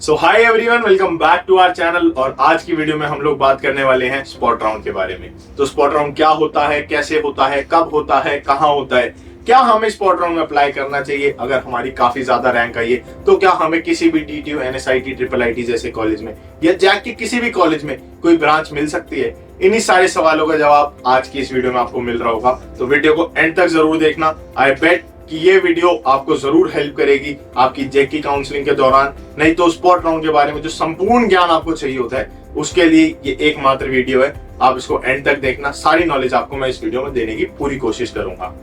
So hi everyone, welcome back to our channel. और आज की वीडियो में हम लोग बात करने वाले हैं स्पॉट राउंड के बारे में। तो स्पॉट राउंड क्या होता है, कैसे होता है, कब होता है, कहाँ होता है, क्या हमें स्पॉट राउंड में अप्लाई करना चाहिए अगर हमारी काफी ज्यादा रैंक आई है, तो क्या हमें किसी भी DTU, NSIT, IIIT जैसे कॉलेज में या जैक के किसी भी कॉलेज में कोई ब्रांच मिल सकती है। इन्हीं सारे सवालों का जवाब आज की इस वीडियो में आपको मिल रहा होगा, तो वीडियो को एंड तक जरूर देखना। आई बेट कि ये वीडियो आपको जरूर हेल्प करेगी आपकी जेक की काउंसलिंग के दौरान। नहीं तो स्पॉट राउंड के बारे में जो संपूर्ण ज्ञान आपको चाहिए होता है उसके लिए ये एकमात्र वीडियो है। आप इसको एंड तक देखना, सारी नॉलेज आपको मैं इस वीडियो में देने की पूरी कोशिश करूंगा।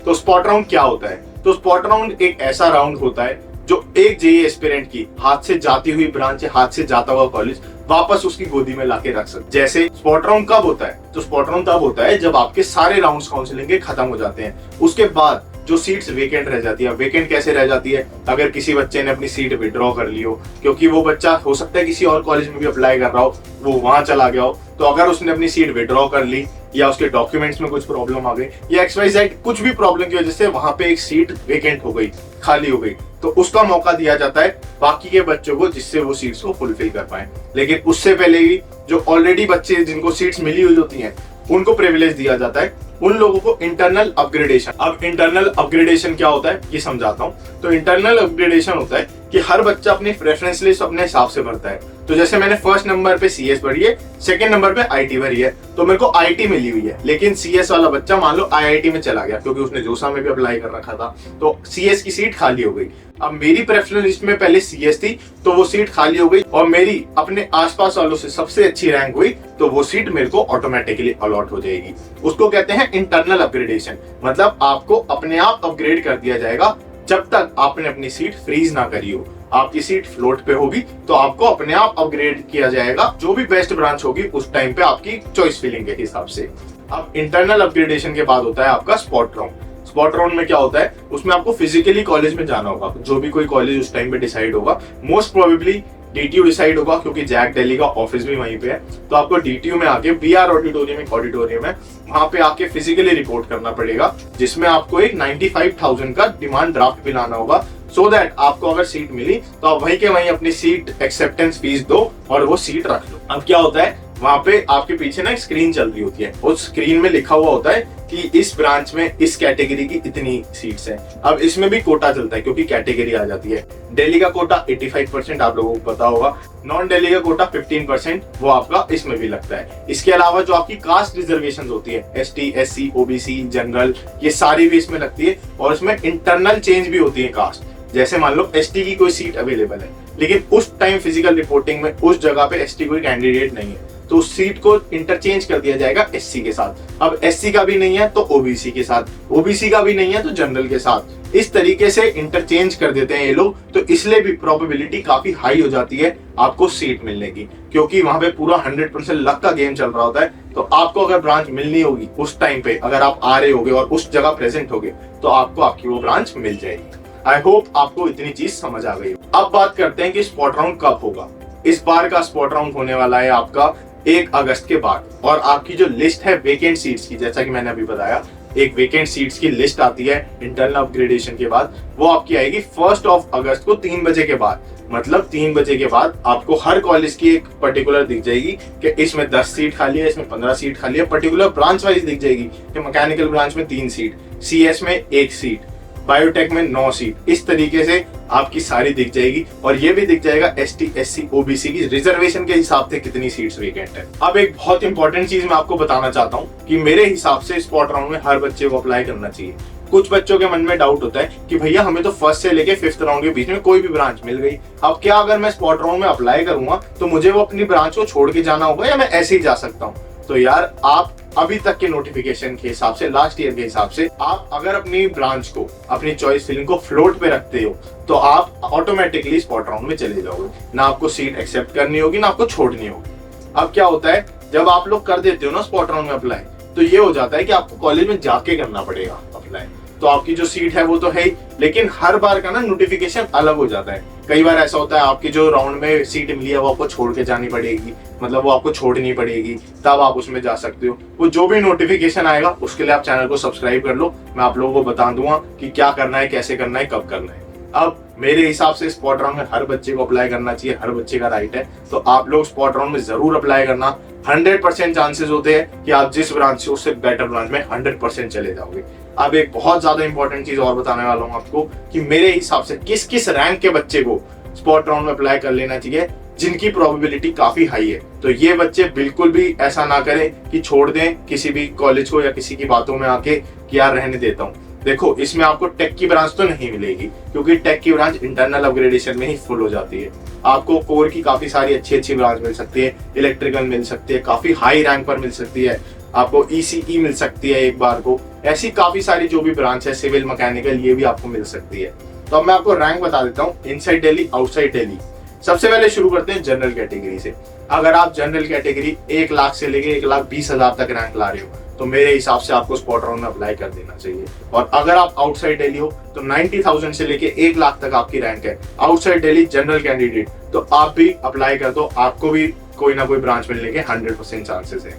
तो स्पॉट राउंड क्या होता है? तो स्पॉट राउंड एक ऐसा राउंड होता है जो एक JEE एस्पिरेंट की हाथ से जाती हुई ब्रांच या हाथ से जाता हुआ कॉलेज वापस उसकी गोदी में लाके रख सकते। जैसे स्पॉट राउंड कब होता है? तो स्पॉट राउंड तब होता है जब आपके सारे राउंड्स काउंसलिंग के खत्म हो जाते हैं। उसके बाद जो सीट्स वेकेंट रह जाती है। वेकेंट कैसे रह जाती है? अगर किसी बच्चे ने अपनी सीट विड्रॉ कर ली हो, क्योंकि वो बच्चा हो सकता है किसी और कॉलेज में भी अप्लाई कर रहा हो, वो वहां चला गया हो, तो अगर उसने अपनी सीट विड्रॉ कर ली या उसके डॉक्यूमेंट्स में कुछ प्रॉब्लम आ गई या XYZ कुछ भी प्रॉब्लम की वजह से वहां पे एक सीट वेकेंट हो गई, खाली हो गई, तो उसका मौका दिया जाता है बाकी के बच्चों को जिससे वो सीट्स को फुलफिल कर पाए। लेकिन उससे पहले ही जो ऑलरेडी बच्चे जिनको सीट्स मिली हुई होती हैं उनको प्रिविलेज दिया जाता है, उन लोगों को इंटरनल अपग्रेडेशन। अब इंटरनल अपग्रेडेशन क्या होता है ये समझाता हूं। तो इंटरनल अपग्रेडेशन होता है कि हर बच्चा अपनी प्रेफरेंस लिस्ट अपने हिसाब से भरता है। तो जैसे मैंने फर्स्ट नंबर पे CS भरी है, सेकंड नंबर पे IT भरी है, तो मेरे को IT मिली हुई है, लेकिन CS वाला बच्चा मान लो IIT में चला गया क्योंकि उसने जोसा में भी अप्लाई कर रखा था, तो CS की सीट खाली हो गई। अब मेरी प्रेफरेंस लिस्ट में पहले CS थी तो वो सीट खाली हो गई और मेरी अपने आसपास वालों से सबसे अच्छी रैंक हुई तो वो सीट मेरे को ऑटोमेटिकली अलॉट हो जाएगी। उसको कहते हैं इंटरनल अपग्रेडेशन। मतलब आपको अपने आप अपग्रेड कर दिया जाएगा जब तक आपने अपनी सीट फ्रीज ना करी हो। आपकी सीट फ्लोट पे होगी तो आपको अपने आप अपग्रेड किया जाएगा, जो भी बेस्ट ब्रांच होगी उस टाइम पे आपकी चॉइस फिलिंग के हिसाब से। अब इंटरनल अपग्रेडेशन के बाद होता है आपका स्पॉट राउंड। स्पॉट राउंड में क्या होता है? उसमें आपको फिजिकली कॉलेज में जाना होगा, जो भी कोई कॉलेज उस टाइम पे डिसाइड होगा। मोस्ट प्रोबेबली DTU डिसाइड होगा क्योंकि जैक दिल्ली का ऑफिस भी वहीं पे है, तो आपको DTU में आके BR ऑडिटोरियम, एक ऑडिटोरियम है, वहां पे आके फिजिकली रिपोर्ट करना पड़ेगा, जिसमें आपको एक 95,000 का डिमांड ड्राफ्ट भी लाना होगा, सो दैट आपको अगर सीट मिली तो आप वहीं के वहीं अपनी सीट एक्सेप्टेंस फीस दो और वो सीट रख लो। अब क्या होता है, वहां पे आपके पीछे ना एक स्क्रीन चल रही होती है, उस स्क्रीन में लिखा हुआ होता है कि इस ब्रांच में इस कैटेगरी की इतनी सीट्स हैं। अब इसमें भी कोटा चलता है क्योंकि कैटेगरी आ जाती है। दिल्ली का कोटा 85% आप लोगों को पता होगा, नॉन दिल्ली का कोटा 15% वो आपका इसमें भी लगता है। इसके अलावा जो आपकी कास्ट रिजर्वेशन होती है, ST, SC, OBC, जनरल, ये सारी भी इसमें लगती है। और इसमें इंटरनल चेंज भी होती है कास्ट। जैसे मान लो ST की कोई सीट अवेलेबल है, लेकिन उस टाइम फिजिकल रिपोर्टिंग में उस जगह पे ST कोई कैंडिडेट नहीं है, तो उस सीट को इंटरचेंज कर दिया जाएगा SC के साथ। अब SC का भी नहीं है तो OBC के साथ, OBC का भी नहीं है तो जनरल के साथ। इस तरीके से इंटरचेंज कर देते हैं ये लोग, तो इसलिए भी प्रोबेबिलिटी काफी हाई हो जाती है आपको सीट मिलने की, क्योंकि वहां पे पूरा 100% लक का गेम चल रहा होता है। तो आपको अगर ब्रांच मिलनी होगी उस टाइम पे, अगर आप आ रहे होगे और उस जगह प्रेजेंट होगे, तो आपको आपकी वो ब्रांच मिल जाएगी। आई होप आपको इतनी चीज समझ आ गई। अब बात करते हैं कि स्पॉट राउंड कब होगा। इस बार का स्पॉट राउंड होने वाला है आपका 1 अगस्त के बाद, और आपकी जो लिस्ट है वेकेंट सीट्स की, जैसा कि मैंने अभी बताया, एक वेकेंट सीट्स की लिस्ट आती है इंटरनल अपग्रेडेशन के बाद, वो आपकी आएगी 1 अगस्त को 3 बजे के बाद। मतलब 3 बजे के बाद आपको हर कॉलेज की एक पर्टिकुलर दिख जाएगी कि इसमें 10 सीट खाली है, इसमें 15 सीट खाली है। पर्टिकुलर ब्रांच वाइज दिख जाएगी कि मैकेनिकल ब्रांच में 3 सीट, CS में 1 सीट, बायोटेक में 9 सीट। इस तरीके से आपकी सारी दिख जाएगी। और ये भी दिख जाएगा ST, SC, OBC की रिजर्वेशन के हिसाब से कितनी सीट्स वेकेंट है। अब एक बहुत इंपॉर्टेंट चीज मैं आपको बताना चाहता हूँ कि मेरे हिसाब से स्पॉट राउंड में हर बच्चे को अप्लाई करना चाहिए। कुछ बच्चों के मन में डाउट होता है कि भैया हमें तो फर्स्ट से लेके 5th राउंड के बीच में कोई भी ब्रांच मिल गई, अब क्या अगर मैं स्पॉट राउंड में अप्लाई करूंगा तो मुझे वो अपनी ब्रांच को छोड़ के जाना होगा या मैं ऐसे ही जा सकता हूँ? तो यार, आप अभी तक के नोटिफिकेशन के हिसाब से, लास्ट ईयर के हिसाब से, आप अगर अपनी ब्रांच को, अपनी चॉइस फिलिंग को फ्लोट पे रखते हो तो आप ऑटोमेटिकली स्पॉट राउंड में चले जाओगे। ना आपको सीट एक्सेप्ट करनी होगी, ना आपको छोड़नी होगी। अब क्या होता है, जब आप लोग कर देते हो ना स्पॉट राउंड में अप्लाई, तो ये हो जाता है कि आपको कॉलेज में जाके करना पड़ेगा अप्लाई। तो आपकी जो सीट है वो तो है ही, लेकिन हर बार का ना नोटिफिकेशन अलग हो जाता है। कई बार ऐसा होता है आपकी जो राउंड में सीट मिली है वो आपको छोड़ के जानी पड़ेगी, मतलब वो आपको छोड़नी पड़ेगी, तब आप उसमें जा सकते हो। वो जो भी नोटिफिकेशन आएगा उसके लिए आप चैनल को सब्सक्राइब कर लो, मैं आप लोगों को बता दूंगा कि क्या करना है, कैसे करना है, कब करना है। अब मेरे हिसाब से स्पॉट राउंड में हर बच्चे को अप्लाई करना चाहिए, हर बच्चे का राइट है। तो आप लोग स्पॉट राउंड में जरूर अप्लाई करना। 100% चांसेस होते हैं कि आप जिस ब्रांच से उससे बेटर ब्रांच में 100% चले जाओगे। अब एक बहुत ज्यादा इंपॉर्टेंट चीज और बताने वाला हूँ आपको कि मेरे हिसाब से किस किस रैंक के बच्चे को स्पॉट राउंड में अप्लाई कर लेना चाहिए, जिनकी प्रोबेबिलिटी काफी हाई है। तो ये बच्चे बिल्कुल भी ऐसा ना करें कि छोड़ दें किसी भी कॉलेज को या किसी की बातों में आके कि यार रहने देता हूँ। देखो, इसमें आपको टेक की ब्रांच तो नहीं मिलेगी, क्योंकि टेक की ब्रांच इंटरनल अपग्रेडेशन में ही फुल हो जाती है। आपको कोर की काफी सारी अच्छी ब्रांच मिल सकती है, इलेक्ट्रिकल मिल सकती है, काफी हाई रैंक पर मिल सकती है, आपको ईसीई मिल सकती है एक बार को। ऐसी काफी सारी जो भी ब्रांच है, सिविल, मैकेनिकल, ये भी आपको मिल सकती है। तो अब मैं आपको रैंक बता देता हूँ, इनसाइड दिल्ली, आउटसाइड दिल्ली। सबसे पहले शुरू करते हैं जनरल कैटेगरी से। अगर आप जनरल कैटेगरी 1 लाख से लेके 1,20,000 तक रैंक ला रहे हो तो मेरे हिसाब से आपको स्पॉट राउंड में अप्लाई कर देना चाहिए। और अगर आप आउटसाइड दिल्ली हो तो 90,000 से लेके 1 लाख तक आपकी रैंक है, आउटसाइड दिल्ली जनरल कैंडिडेट, तो आप भी अप्लाई कर दो, आपको भी कोई ना कोई ब्रांच मिलने के 100% चांसेस है।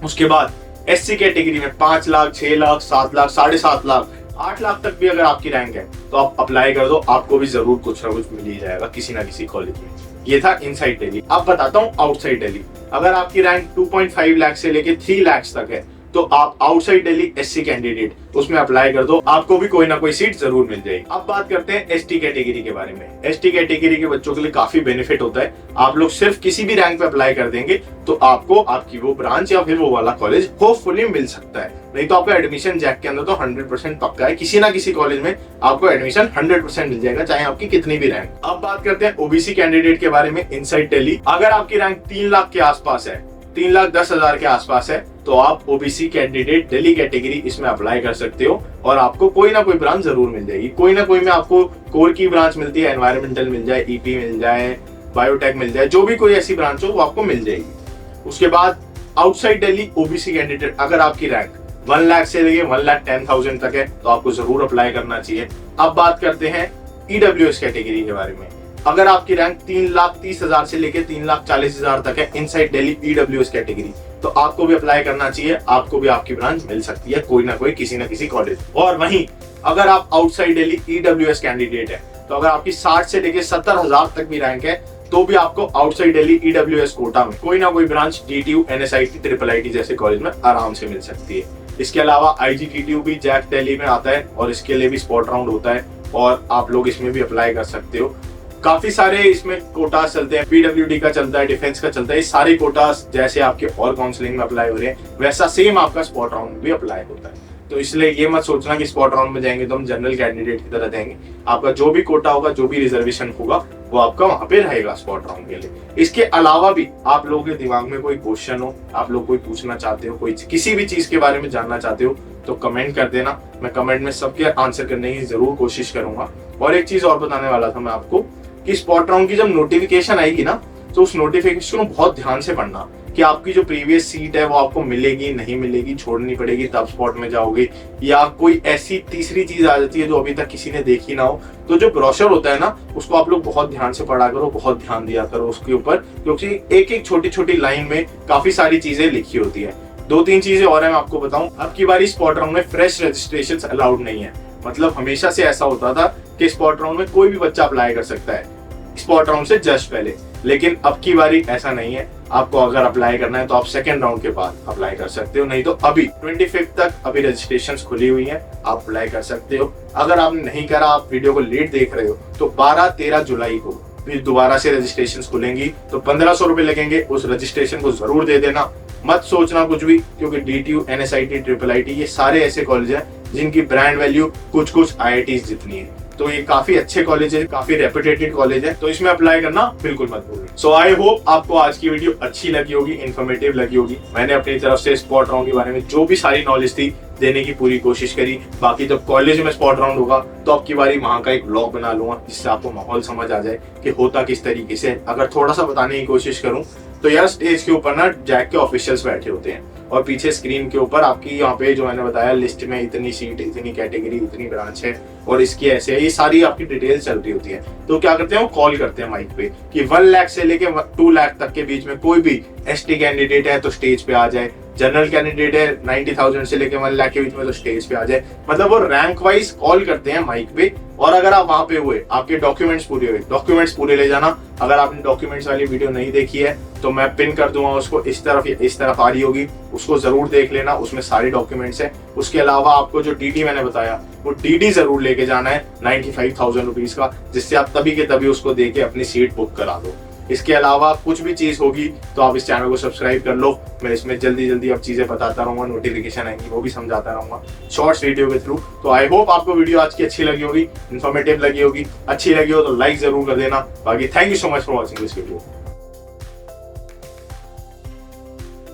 उसके बाद एससी कैटेगरी में 5 लाख, 6 लाख, 7 लाख, 7.5 लाख, 8 लाख तक भी अगर आपकी रैंक है तो आप अप्लाई कर दो, आपको भी जरूर कुछ ना कुछ मिल ही जाएगा किसी ना किसी कॉलेज में। ये था इनसाइड दिल्ली। अब बताता हूँ आउटसाइड दिल्ली। अगर आपकी रैंक 2.5 लाख से लेके 3 लाख तक है तो आप आउटसाइड दिल्ली एससी कैंडिडेट उसमें अप्लाई कर दो, आपको भी कोई ना कोई सीट जरूर मिल जाएगी। अब बात करते हैं एसटी कैटेगरी के बारे में। एसटी कैटेगरी के बच्चों के लिए काफी बेनिफिट होता है। आप लोग सिर्फ किसी भी रैंक पे अप्लाई कर देंगे तो आपको आपकी वो ब्रांच या फिर वो वाला कॉलेज होपफुली मिल सकता है। नहीं तो आपका एडमिशन जैक के अंदर तो 100% पक्का है, किसी ना किसी कॉलेज में आपको एडमिशन 100% मिल जाएगा, चाहे आपकी कितनी भी रैंक। अब बात करते हैं ओबीसी कैंडिडेट के बारे में इनसाइड दिल्ली। अगर आपकी रैंक 3 लाख के आसपास है, 3,10,000 के आसपास है, तो आप ओबीसी कैंडिडेट दिल्ली कैटेगरी इसमें अप्लाई कर सकते हो और आपको कोई ना कोई ब्रांच जरूर मिल जाएगी। कोई ना कोई में आपको कोर की ब्रांच मिलती है, एनवायरमेंटल मिल जाए, ईपी मिल जाए, बायोटेक मिल जाए, जो भी कोई ऐसी ब्रांच हो वो आपको मिल जाएगी। उसके बाद आउटसाइड दिल्ली ओबीसी कैंडिडेट, अगर आपकी रैंक 1 लाख से लेके 1,10,000 तक है तो आपको जरूर अप्लाई करना चाहिए। अब बात करते हैं ईडब्ल्यूएस कैटेगरी के बारे में। अगर आपकी रैंक 3,30,000 से लेके 3,40,000 तक है इनसाइड दिल्ली ईडब्ल्यूएस कैटेगरी, तो आपको भी अप्लाई करना चाहिए, आपको भी आपकी ब्रांच मिल सकती है कोई ना कोई किसी ना किसी कॉलेज। और वहीं अगर आप आउटसाइड दिल्ली ईडब्ल्यूएस कैंडिडेट है तो अगर आपकी 60 से लेके 70,000 तक भी रैंक है तो भी आपको आउटसाइड दिल्ली ईडब्ल्यूएस कोटा में कोई ना कोई branch DTU, NSIT, triple IT जैसे कॉलेज में आराम से मिल सकती है। इसके अलावा आईजीटीटीयू भी जैक दिल्ली में आता है और इसके लिए भी स्पॉट राउंड होता है और आप लोग इसमें भी अप्लाई कर सकते हो। काफी सारे इसमें कोटास चलते हैं, पीडब्ल्यूडी का चलता है, डिफेंस का चलता है। ये सारे कोटास जैसे आपके और काउंसलिंग में अप्लाई हो रहे हैं वैसा सेम आपका स्पॉट राउंड में भी अप्लाई होता है। तो इसलिए ये मत सोचना कि स्पॉट राउंड में जाएंगे तो हम जनरल कैंडिडेट की तरह देंगे। आपका जो भी कोटा होगा, जो भी रिजर्वेशन होगा, वो आपका वहां पे रहेगा स्पॉट राउंड के लिए। इसके अलावा भी आप लोगों के दिमाग में कोई क्वेश्चन हो, आप लोग कोई पूछना चाहते हो, कोई किसी भी चीज के बारे में जानना चाहते हो तो कमेंट कर देना। मैं कमेंट में सबके आंसर करने की जरूर कोशिश करूंगा। और एक चीज और बताने वाला था मैं आपको कि स्पॉट राउंड की जब नोटिफिकेशन आएगी ना तो उस नोटिफिकेशन को बहुत ध्यान से पढ़ना कि आपकी जो प्रीवियस सीट है वो आपको मिलेगी, नहीं मिलेगी, छोड़नी पड़ेगी तब स्पॉट में जाओगे, या कोई ऐसी तीसरी चीज आ जाती है जो अभी तक किसी ने देखी ना हो। तो जो ब्रोशर होता है ना उसको आप लोग बहुत ध्यान से पढ़ा करो, बहुत ध्यान दिया करो उसके ऊपर, क्योंकि एक एक छोटी छोटी लाइन में काफी सारी चीजें लिखी होती है। 2-3 चीजें और है मैं आपको बताऊं। अब की बारी स्पॉट राउंड में फ्रेश रजिस्ट्रेशन अलाउड नहीं है। मतलब हमेशा से ऐसा होता था कि स्पॉट राउंड में कोई भी बच्चा अप्लाई कर सकता है स्पॉट राउंड से जस्ट पहले, लेकिन अब की बारी ऐसा नहीं है। आपको अगर अप्लाई करना है तो आप सेकंड राउंड के बाद अप्लाई कर सकते हो, नहीं तो अभी 25 तक अभी रजिस्ट्रेशंस खुली हुई हैं, आप अप्लाई कर सकते हो। अगर आपने नहीं करा, आप वीडियो को लेट देख रहे हो, तो 12-13 जुलाई को फिर दोबारा से रजिस्ट्रेशन खुलेंगी तो 1,500 रुपए लगेंगे। उस रजिस्ट्रेशन को जरूर दे देना, मत सोचना कुछ भी, क्योंकि डीटीयू, एनएसआईटी, ट्रिपल आईटी ये सारे ऐसे कॉलेज हैं जिनकी ब्रांड वैल्यू कुछ आईआईटीज जितनी है। तो ये काफी अच्छे कॉलेज है, काफी रेपुटेटेड कॉलेज है, तो इसमें अप्लाई करना बिल्कुल मत भूलिए। सो आई होप आपको आज की वीडियो अच्छी लगी होगी, इन्फॉर्मेटिव लगी होगी। मैंने अपनी तरफ से स्पॉट राउंड के बारे में जो भी सारी नॉलेज थी देने की पूरी कोशिश करी। बाकी जब कॉलेज में स्पॉट राउंड होगा तो अब की बारी वहां का एक ब्लॉग बना लूंगा जिससे आपको माहौल समझ आ जाए कि होता किस तरीके से। अगर थोड़ा सा बताने की कोशिश करूं तो यार स्टेज के ऊपर ना जैक के ऑफिशियल्स बैठे होते हैं और पीछे स्क्रीन के ऊपर आपकी यहाँ पे जो मैंने बताया लिस्ट में इतनी सीट, इतनी कैटेगरी, इतनी ब्रांच है और इसकी ऐसे है, ये सारी आपकी डिटेल चल रही होती है। तो क्या करते हैं वो कॉल करते हैं माइक पे कि 1 लाख से लेके 2 लाख तक के बीच में कोई भी एसटी कैंडिडेट है तो स्टेज पे आ जाए, जनरल कैंडिडेट है 90,000 से लेके 1 लाख के बीच में तो स्टेज पे आ जाए। मतलब वो रैंक वाइज कॉल करते हैं माइक पे, और अगर आप वहां पे हुए, आपके डॉक्यूमेंट्स पूरे हुए, डॉक्यूमेंट्स पूरे ले जाना। अगर आपने डॉक्यूमेंट्स वाली वीडियो नहीं देखी है तो मैं पिन कर दूंगा उसको, इस तरफ आ रही होगी, उसको जरूर देख लेना, उसमें सारे डॉक्यूमेंट्स है। उसके अलावा आपको जो डीडी मैंने बताया वो डीडी जरूर लेके जाना है 95,000 रुपीज का, जिससे आप तभी के तभी उसको दे के अपनी सीट बुक करा दो। इसके अलावा कुछ भी चीज होगी तो आप इस चैनल को सब्सक्राइब कर लो। मैं इसमें जल्दी अब चीजें बताता रहूंगा, नोटिफिकेशन आएंगी वो भी समझाता रहूंगा शॉर्ट्स वीडियो के थ्रू। तो आई होप आपको वीडियो आज की अच्छी लगी होगी, इन्फॉर्मेटिव लगी होगी। अच्छी लगी हो तो लाइक जरूर कर देना। बाकी thank you so much for watching this video.